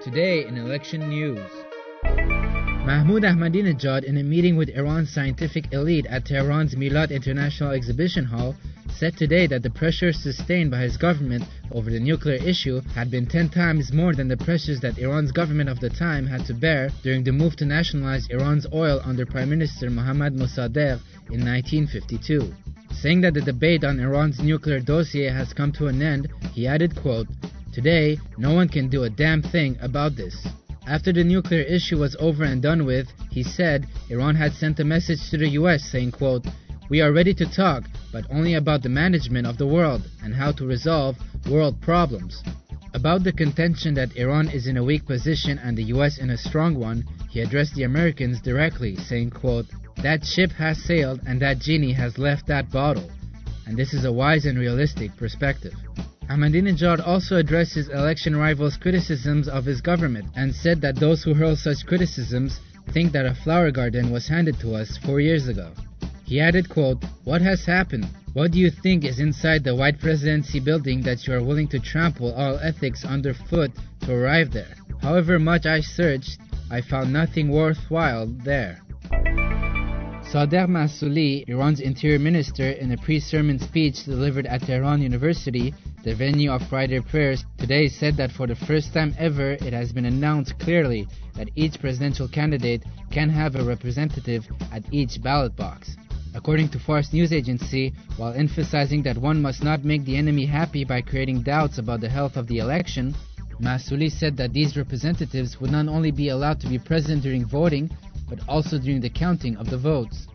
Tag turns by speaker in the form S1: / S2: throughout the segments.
S1: Today in election news. Mahmoud Ahmadinejad, in a meeting with Iran's scientific elite at Tehran's Milad International Exhibition Hall, said today that the pressure sustained by his government over the nuclear issue had been 10 times more than the pressures that Iran's government of the time had to bear during the move to nationalize Iran's oil under Prime Minister Mohammad Mossadeq in 1952. Saying that the debate on Iran's nuclear dossier has come to an end, he added, quote, "Today, no one can do a damn thing about this." After the nuclear issue was over and done with, he said Iran had sent a message to the US saying, quote, "We are ready to talk, but only about the management of the world and how to resolve world problems." About the contention that Iran is in a weak position and the US in a strong one, he addressed the Americans directly, saying, quote, "That ship has sailed and that genie has left that bottle. And this is a wise and realistic perspective." Ahmadinejad also addressed his election rivals' criticisms of his government and said that those who hurl such criticisms think that a flower garden was handed to us 4 years ago. He added, quote, "What has happened? What do you think is inside the White Presidency building that you are willing to trample all ethics underfoot to arrive there? However much I searched, I found nothing worthwhile there." Sadegh Masouli, Iran's interior minister, in a pre-sermon speech delivered at Tehran University, the venue of Friday prayers, today said that for the first time ever it has been announced clearly that each presidential candidate can have a representative at each ballot box. According to Fars news agency, while emphasizing that one must not make the enemy happy by creating doubts about the health of the election, Masouli said that these representatives would not only be allowed to be present during voting, but also during the counting of the votes.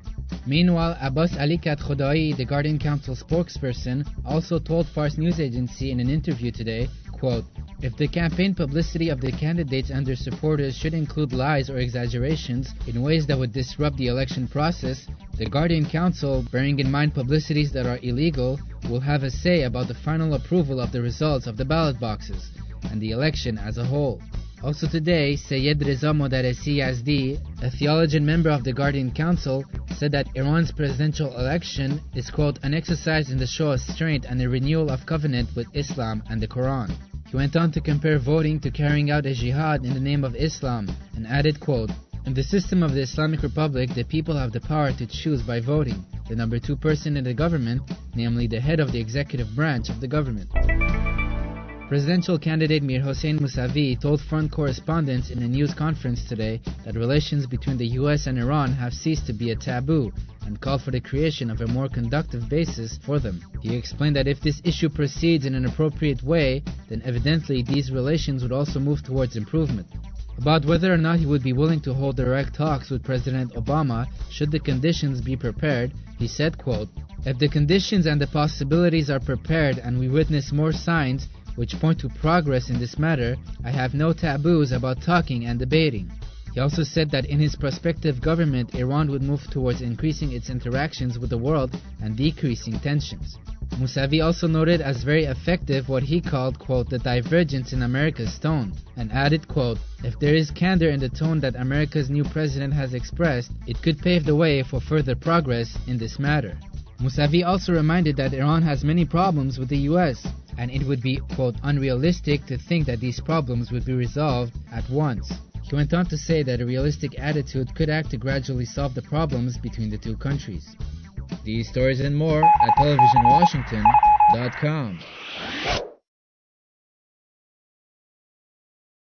S1: Meanwhile, Abbas Ali Khadkhodai, the Guardian Council spokesperson, also told Fars news agency in an interview today, quote, "If the campaign publicity of the candidates and their supporters should include lies or exaggerations in ways that would disrupt the election process, the Guardian Council, bearing in mind publicities that are illegal, will have a say about the final approval of the results of the ballot boxes and the election as a whole." Also today, Sayyid Reza Modaresi Yazdi, a theologian member of the Guardian Council, said that Iran's presidential election is, quote, "an exercise in the show of strength and a renewal of covenant with Islam and the Quran." He went on to compare voting to carrying out a jihad in the name of Islam and added, quote, "In the system of the Islamic Republic, the people have the power to choose by voting the number 2 person in the government, namely the head of the executive branch of the government." Presidential candidate Mir Hossein Mousavi told front correspondents in a news conference today that relations between the US and Iran have ceased to be a taboo and called for the creation of a more conductive basis for them. He explained that if this issue proceeds in an appropriate way, then evidently these relations would also move towards improvement. About whether or not he would be willing to hold direct talks with President Obama should the conditions be prepared, he said, quote, "If the conditions and the possibilities are prepared and we witness more signs which point to progress in this matter, I have no taboos about talking and debating." He also said that in his prospective government, Iran would move towards increasing its interactions with the world and decreasing tensions. Mousavi also noted as very effective what he called, quote, "the divergence in America's tone," and added, quote, "If there is candor in the tone that America's new president has expressed, it could pave the way for further progress in this matter." Mousavi also reminded that Iran has many problems with the US, and it would be, quote, "unrealistic to think that these problems would be resolved at once." He went on to say that a realistic attitude could act to gradually solve the problems between the two countries. These stories and more at TelevisionWashington.com.